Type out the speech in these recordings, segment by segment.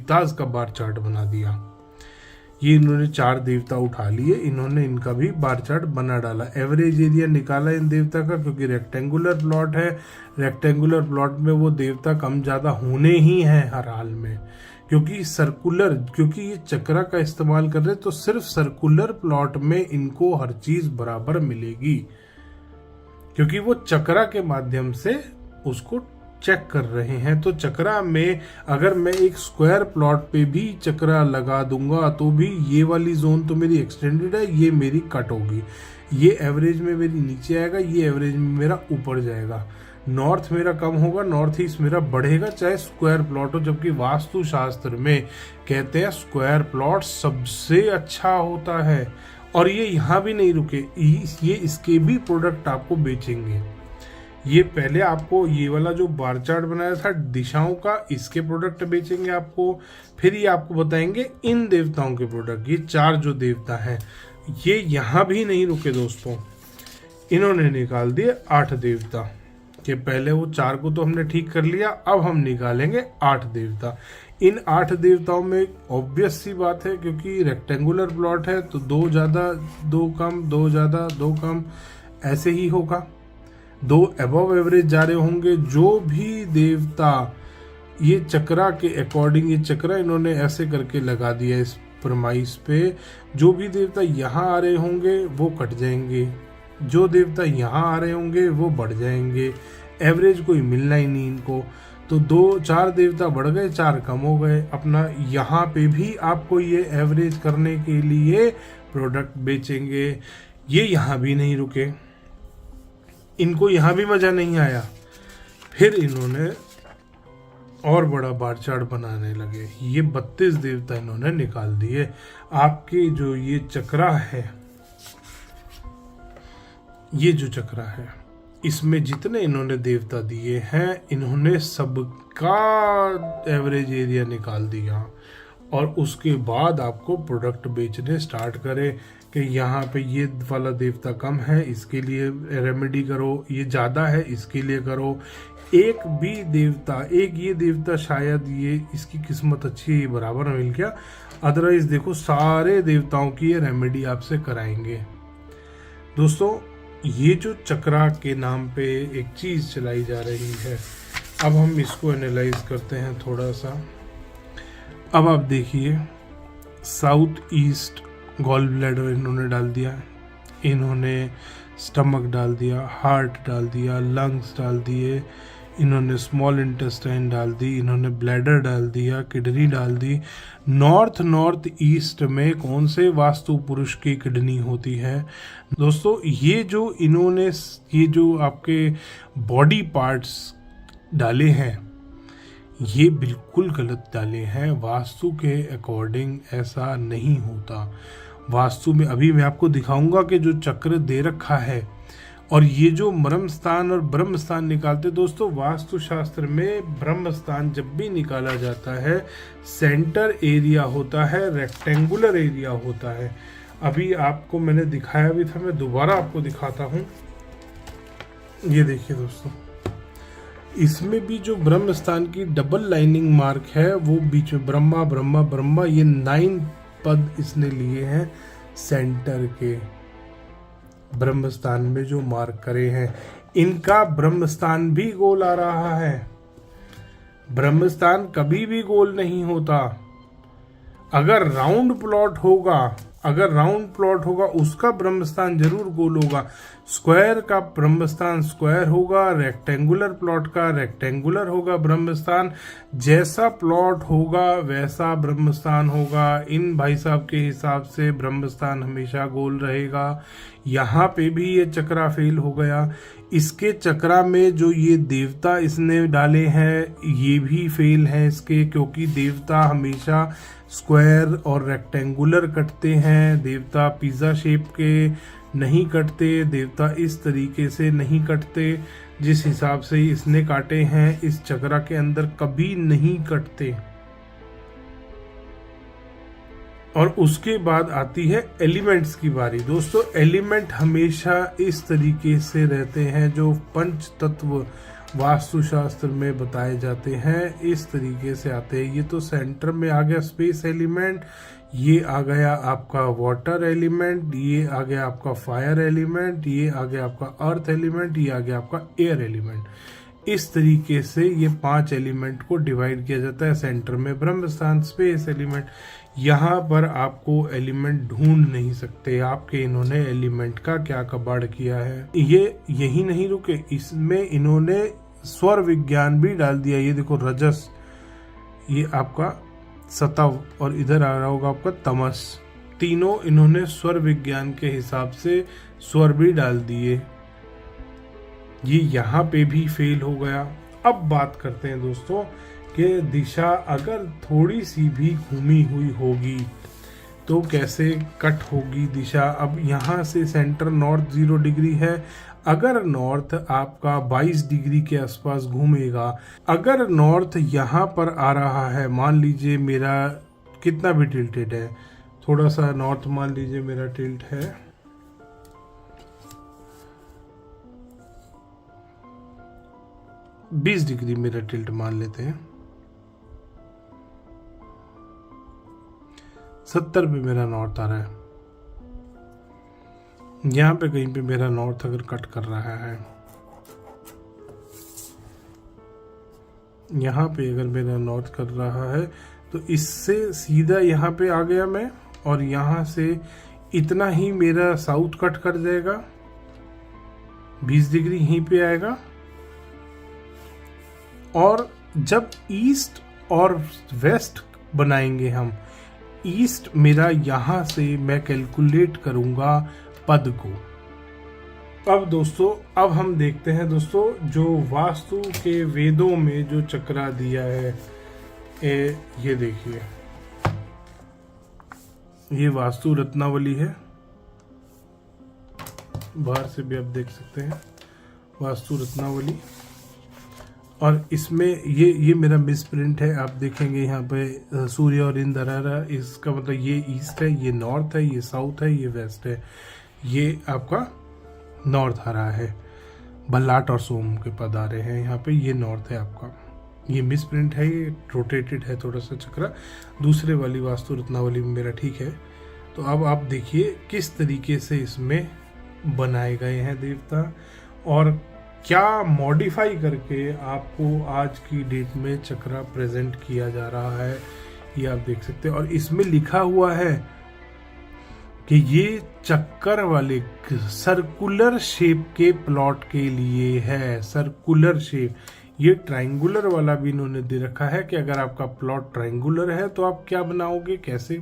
देवतास का bar chart बना दिया। ये इन्होंने 4 देवता उठा लिए, इन्होंने इनका भी बार चार्ट बना डाला। एवरेज एरिया निकाला इन देवता का, क्योंकि रेक्टेंगुलर प्लॉट है, रेक्टेंगुलर प्लॉट में वो देवता कम ज़्यादा होने ही हैं हर हाल में। क्योंकि सर्कुलर, क्योंकि ये चक्रा का इस्तेमाल कर रहे तो सिर्फ सर्कुलर प्लॉट में इनको हर चीज बराबर मिलेगी, क्योंकि वो चक्रा के माध्यम से उसको चेक कर रहे हैं। तो चक्रा में अगर मैं एक स्क्वायर प्लॉट पे भी चक्रा लगा दूंगा तो भी ये वाली जोन तो मेरी एक्सटेंडेड है, ये मेरी कट होगी, ये एवरेज में मेरी नीचे आएगा, ये एवरेज में मेरा ऊपर जाएगा। नॉर्थ मेरा कम होगा, नॉर्थ ईस्ट मेरा बढ़ेगा, चाहे स्क्वायर प्लॉट हो। जबकि वास्तु शास्त्र में कहते हैं स्क्वायर प्लॉट सबसे अच्छा होता है। और ये यहाँ भी नहीं रुके, ये इसके भी प्रोडक्ट आपको बेचेंगे। ये पहले आपको ये वाला जो बार चार्ट बनाया था दिशाओं का, इसके प्रोडक्ट बेचेंगे आपको। फिर ये आपको बताएंगे इन देवताओं के प्रोडक्ट। ये 4 जो देवता हैं, ये यहाँ भी नहीं रुके दोस्तों, इन्होंने निकाल दिए 8 देवता के। पहले वो 4 को तो हमने ठीक कर लिया, अब हम निकालेंगे 8 देवता। इन 8 देवताओं में ऑब्वियस सी बात है, क्योंकि रेक्टेंगुलर प्लॉट है तो 2 ज्यादा 2 कम, 2 ज्यादा 2 कम, ऐसे ही होगा। 2 अबव एवरेज जा रहे होंगे। जो भी देवता ये चक्रा के अकॉर्डिंग, ये चक्रा इन्होंने ऐसे करके लगा दिया इस प्रमाइस पे, जो भी देवता यहाँ आ रहे होंगे वो कट जाएंगे, जो देवता यहाँ आ रहे होंगे वो बढ़ जाएंगे। एवरेज कोई मिलना ही नहीं इनको। तो 4 देवता बढ़ गए, 4 कम हो गए। अपना यहाँ पे भी आपको ये एवरेज करने के लिए प्रोडक्ट बेचेंगे। ये यहाँ भी नहीं रुके, इनको यहाँ भी मजा नहीं आया, फिर इन्होंने और बड़ा बार चार्ट बनाने लगे। ये 32 देवता इन्होंने निकाल दिए। आपके जो ये चक्रा है, ये जो चक्रा है, इसमें जितने इन्होंने देवता दिए हैं, इन्होंने सबका एवरेज एरिया निकाल दिया। और उसके बाद आपको प्रोडक्ट बेचने स्टार्ट करें कि यहाँ पे ये वाला देवता कम है, इसके लिए रेमेडी करो, ये ज़्यादा है इसके लिए करो। एक भी देवता, एक ये देवता शायद ये इसकी किस्मत अच्छी है, ये बराबर मिल गया, अदरवाइज देखो सारे देवताओं की ये रेमेडी आपसे कराएंगे। दोस्तों, ये जो चक्रा के नाम पे एक चीज़ चलाई जा रही है, अब हम इसको एनालाइज करते हैं थोड़ा सा। अब आप देखिए, साउथ ईस्ट गॉल ब्लैडर इन्होंने डाल दिया, इन्होंने स्टमक डाल दिया, हार्ट डाल दिया, लंग्स डाल दिए, इन्होंने स्मॉल इंटेस्टाइन डाल दी, इन्होंने ब्लैडर डाल दिया, किडनी डाल दी। नॉर्थ ईस्ट में कौन से वास्तु पुरुष की किडनी होती है? दोस्तों, ये जो इन्होंने ये जो आपके बॉडी पार्ट्स डाले हैं, ये बिल्कुल गलत डाले हैं। वास्तु के अकॉर्डिंग ऐसा नहीं होता। वास्तु में अभी मैं आपको दिखाऊंगा कि जो चक्र दे रखा है और ये जो मर्म स्थान और ब्रह्म स्थान निकालते, दोस्तों वास्तु शास्त्र में ब्रह्म स्थान जब भी निकाला जाता है, सेंटर एरिया होता है, रेक्टेंगुलर एरिया होता है। अभी आपको मैंने दिखाया भी था, मैं दोबारा आपको दिखाता हूँ। ये देखिए दोस्तों, इसमें भी जो ब्रह्म स्थान की डबल लाइनिंग मार्क है, वो बीच में ब्रह्मा ब्रह्मा ब्रह्मा, ये 9 पद इसने लिए हैं सेंटर के। ब्रह्म स्थान में जो मार्क करे हैं, इनका ब्रह्म स्थान भी गोल आ रहा है। ब्रह्म स्थान कभी भी गोल नहीं होता। अगर राउंड प्लॉट होगा, उसका ब्रह्म स्थान जरूर गोल होगा। स्क्वायर का ब्रह्म स्थान स्क्वायर होगा, रेक्टेंगुलर प्लॉट का रेक्टेंगुलर होगा ब्रह्म स्थान। जैसा प्लॉट होगा वैसा ब्रह्म स्थान होगा। इन भाई साहब के हिसाब से ब्रह्म स्थान हमेशा गोल रहेगा। यहाँ पे भी ये चक्रा फेल हो गया। इसके चक्रा में जो ये देवता इसने डाले हैं, ये भी फेल हैं इसके, क्योंकि देवता हमेशा स्क्वायर और रेक्टेंगुलर कटते हैं। देवता पिज़्ज़ा शेप के नहीं कटते, देवता इस तरीके से नहीं कटते जिस हिसाब से इसने काटे हैं, इस चक्रा के अंदर कभी नहीं कटते। और उसके बाद आती है एलिमेंट्स की बारी। दोस्तों, एलिमेंट हमेशा इस तरीके से रहते हैं, जो पंच तत्व वास्तुशास्त्र में बताए जाते हैं इस तरीके से आते हैं। ये तो सेंटर में आ गया स्पेस एलिमेंट, ये आ गया आपका वाटर एलिमेंट, ये आ गया आपका फायर एलिमेंट, ये आ गया आपका अर्थ एलिमेंट, ये आ गया आपका एयर एलिमेंट। इस तरीके से ये 5 एलिमेंट को डिवाइड किया जाता है। सेंटर में ब्रह्म स्थान, स्पेस एलिमेंट। यहाँ पर आपको एलिमेंट ढूंढ नहीं सकते आपके, इन्होंने एलिमेंट का क्या कबाड़ किया है। ये यही नहीं रुके, इसमें इन्होंने स्वर विज्ञान भी डाल दिया। ये देखो रजस, ये आपका सतव, और इधर आ रहा होगा आपका तमस। तीनों इन्होंने स्वर विज्ञान के हिसाब से स्वर भी डाल दिए। ये यहाँ पे भी फेल हो गया। अब बात करते हैं दोस्तों कि दिशा अगर थोड़ी सी भी घूमी हुई होगी तो कैसे कट होगी दिशा। अब यहाँ से सेंटर नॉर्थ 0 डिग्री है, अगर नॉर्थ आपका 22 डिग्री के आसपास घूमेगा, अगर नॉर्थ यहाँ पर आ रहा है, मान लीजिए मेरा कितना भी टिल्टेड है, थोड़ा सा नॉर्थ मान लीजिए मेरा टिल्ट है 20 डिग्री, मेरा टिल्ट मान लेते हैं 70 पे मेरा नॉर्थ आ रहा है। यहाँ पे कहीं पे मेरा नॉर्थ अगर कट कर रहा है, यहाँ पे अगर मेरा नॉर्थ कर रहा है तो इससे सीधा यहाँ पे आ गया मैं, और यहाँ से इतना ही मेरा साउथ कट कर जाएगा, 20 डिग्री यहीं पे आएगा। और जब ईस्ट और वेस्ट बनाएंगे हम, ईस्ट मेरा यहाँ से मैं कैलकुलेट करूंगा पद को। अब दोस्तों, अब हम देखते हैं दोस्तों जो वास्तु के वेदों में जो चक्रा दिया है, ये देखिए, ये वास्तु रत्नावली है, बाहर से भी आप देख सकते हैं वास्तु रत्नावली। और इसमें ये मेरा मिसप्रिंट है, आप देखेंगे यहाँ पे सूर्य और इंद्र आ रहा है, इसका मतलब ये ईस्ट है, ये नॉर्थ है, ये साउथ है, ये वेस्ट है, ये आपका नॉर्थ आ रहा है। भल्लाट और सोम के पद आ रहे हैं यहाँ पे, ये नॉर्थ है आपका। ये मिसप्रिंट है, ये रोटेटेड है थोड़ा सा चक्रा, दूसरे वाली वास्तु रत्नावली में मेरा ठीक है। तो अब आप देखिए किस तरीके से इसमें बनाए गए हैं देवता, और क्या मॉडिफाई करके आपको आज की डेट में चक्रा प्रेजेंट किया जा रहा है, ये आप देख सकते हैं। और इसमें लिखा हुआ है कि ये चक्कर वाले सर्कुलर शेप के प्लॉट के लिए है, सर्कुलर शेप। ये ट्रायंगुलर वाला भी इन्होंने दे रखा है कि अगर आपका प्लॉट ट्रायंगुलर है तो आप क्या बनाओगे, कैसे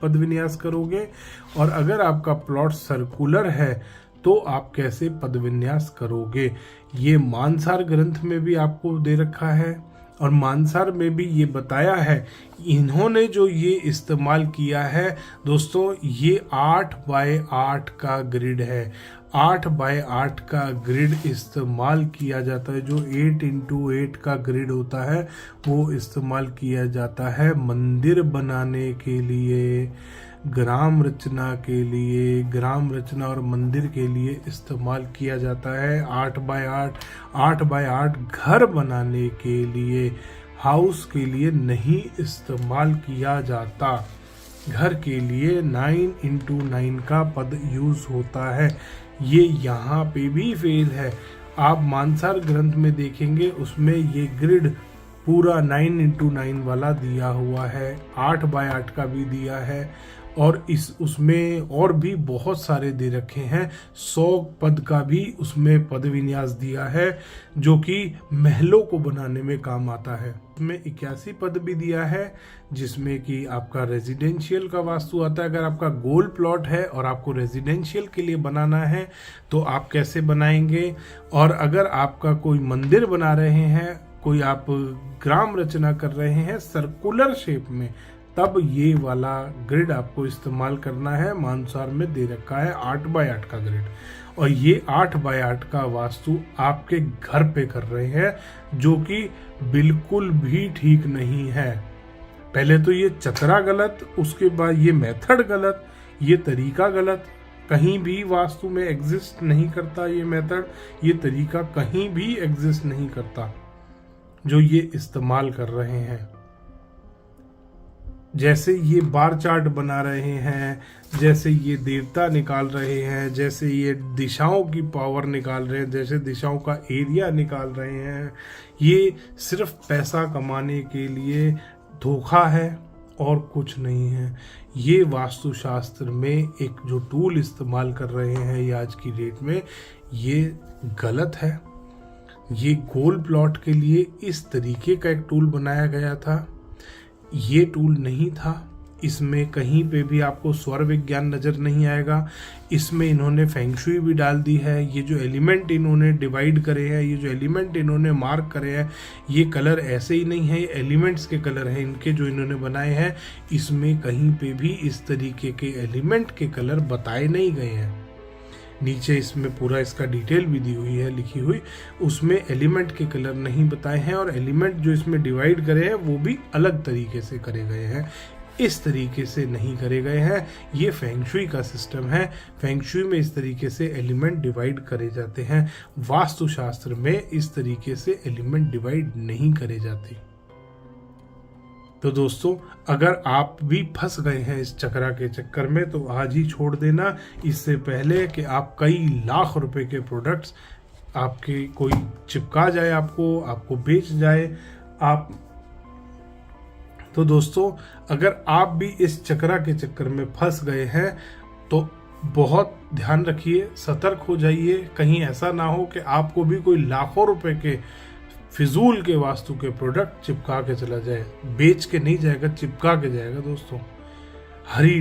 पद विन्यास करोगे, और अगर आपका प्लॉट सर्कुलर है तो आप कैसे पद विन्यास करोगे। ये मानसार ग्रंथ में भी आपको दे रखा है, और मानसार में भी ये बताया है। इन्होंने जो ये इस्तेमाल किया है दोस्तों, ये 8 बाय 8 का ग्रिड है। 8 बाय 8 का ग्रिड इस्तेमाल किया जाता है। जो 8x8 का ग्रिड होता है वो इस्तेमाल किया जाता है मंदिर बनाने के लिए, ग्राम रचना के लिए, ग्राम रचना और मंदिर के लिए इस्तेमाल किया जाता है। 8 बाय 8 घर बनाने के लिए, हाउस के लिए नहीं इस्तेमाल किया जाता। घर के लिए 9x9 का पद यूज होता है। ये यहाँ पे भी फेल है। आप मानसार ग्रंथ में देखेंगे, उसमें ये ग्रिड पूरा 9x9 वाला दिया हुआ है, 8 बाय 8 का भी दिया है, और उसमें और भी बहुत सारे दे रखे हैं। 100 पद का भी उसमें पद विन्यास दिया है, जो कि महलों को बनाने में काम आता है। उसमें 81 पद भी दिया है, जिसमें कि आपका रेजिडेंशियल का वास्तु आता है। अगर आपका गोल प्लॉट है और आपको रेजिडेंशियल के लिए बनाना है तो आप कैसे बनाएंगे, और अगर आपका कोई मंदिर बना रहे हैं, कोई आप ग्राम रचना कर रहे हैं सर्कुलर शेप में, तब ये वाला ग्रिड आपको इस्तेमाल करना है। मानसार में दे रखा है 8 बाय 8 का ग्रिड, और ये 8 बाय 8 का वास्तु आपके घर पे कर रहे हैं, जो कि बिल्कुल भी ठीक नहीं है। पहले तो ये चक्रा गलत, उसके बाद ये मेथड गलत, ये तरीका गलत, कहीं भी वास्तु में एग्जिस्ट नहीं करता ये मेथड, ये तरीका कहीं भी एग्जिस्ट नहीं करता जो ये इस्तेमाल कर रहे हैं। जैसे ये बार चार्ट बना रहे हैं, जैसे ये देवता निकाल रहे हैं, जैसे ये दिशाओं की पावर निकाल रहे हैं, जैसे दिशाओं का एरिया निकाल रहे हैं, ये सिर्फ पैसा कमाने के लिए धोखा है और कुछ नहीं है। ये वास्तुशास्त्र में एक जो टूल इस्तेमाल कर रहे हैं ये आज की डेट में, ये गलत है। ये गोल प्लॉट के लिए इस तरीके का एक टूल बनाया गया था, ये टूल नहीं था। इसमें कहीं पे भी आपको स्वर विज्ञान नज़र नहीं आएगा। इसमें इन्होंने फेंगशुई भी डाल दी है। ये जो एलिमेंट इन्होंने डिवाइड करे हैं, ये जो एलिमेंट इन्होंने मार्क करे हैं, ये कलर ऐसे ही नहीं है, ये एलिमेंट्स के कलर हैं इनके जो इन्होंने बनाए हैं। इसमें कहीं पे भी इस तरीके के एलिमेंट के कलर बताए नहीं गए हैं। नीचे इसमें पूरा इसका डिटेल भी दी हुई है लिखी हुई, उसमें एलिमेंट के कलर नहीं बताए हैं और एलिमेंट जो इसमें डिवाइड करे हैं वो भी अलग तरीके से करे गए हैं, इस तरीके से नहीं करे गए हैं। ये फेंगशुई का सिस्टम है। फेंगशुई में इस तरीके से एलिमेंट डिवाइड करे जाते हैं, वास्तुशास्त्र में इस तरीके से एलिमेंट डिवाइड नहीं करे जाते। तो दोस्तों, अगर आप भी फंस गए हैं इस चक्रा के चक्कर में तो आज ही छोड़ देना, इससे पहले कि आप कई लाख रुपए के प्रोडक्ट्स आपके कोई चिपका जाए, आपको बेच जाए। तो दोस्तों, अगर आप भी इस चक्रा के चक्कर में फंस गए हैं तो बहुत ध्यान रखिए, सतर्क हो जाइए। कहीं ऐसा ना हो कि आपको भी कोई लाखों रुपए के फिजूल के वास्तु के प्रोडक्ट चिपका के चला जाए। बेच के नहीं जाएगा, चिपका के जाएगा। दोस्तों, हरी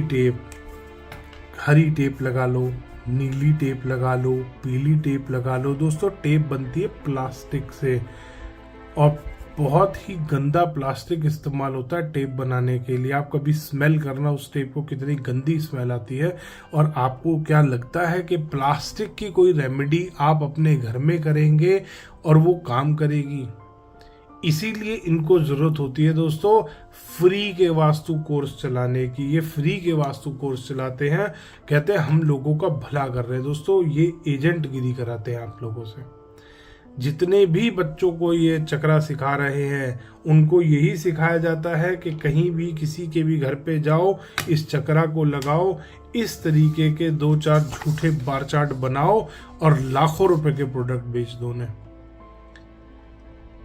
टेप लगा लो, नीली टेप लगा लो, पीली टेप लगा लो। दोस्तों, टेप बनती है प्लास्टिक से और बहुत ही गंदा प्लास्टिक इस्तेमाल होता है टेप बनाने के लिए। आप कभी स्मेल करना उस टेप को, कितनी गंदी स्मेल आती है। और आपको क्या लगता है कि प्लास्टिक की कोई रेमेडी आप अपने घर में करेंगे और वो काम करेगी? इसीलिए इनको जरूरत होती है दोस्तों फ्री के वास्तु कोर्स चलाने की। ये फ्री के वास्तु कोर्स चलाते हैं, कहते हैं हम लोगों का भला कर रहे हैं। दोस्तों, ये एजेंट गिरी कराते हैं आप लोगों से। जितने भी बच्चों को ये चक्रा सिखा रहे हैं उनको यही सिखाया जाता है कि कहीं भी किसी के भी घर पे जाओ, इस चक्रा को लगाओ, इस तरीके के 2-4 झूठे बार चार्ट बनाओ और लाखों रुपए के प्रोडक्ट बेच दो ने।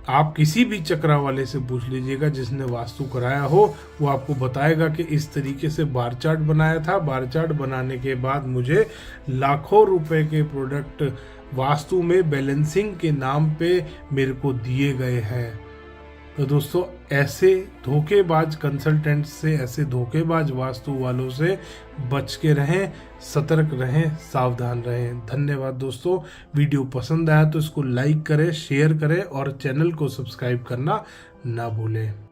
आप किसी भी चक्रा वाले से पूछ लीजिएगा जिसने वास्तु कराया हो, वो आपको बताएगा कि इस तरीके से बार चार्ट बनाया था, बार चार्ट बनाने के बाद मुझे लाखों रुपए के प्रोडक्ट वास्तु में बैलेंसिंग के नाम पे मेरे को दिए गए हैं। तो दोस्तों, ऐसे धोखेबाज कंसल्टेंट से, ऐसे धोखेबाज वास्तु वालों से बच के रहें, सतर्क रहें, सावधान रहें। धन्यवाद दोस्तों। वीडियो पसंद आया तो इसको लाइक करें, शेयर करें और चैनल को सब्सक्राइब करना ना भूलें।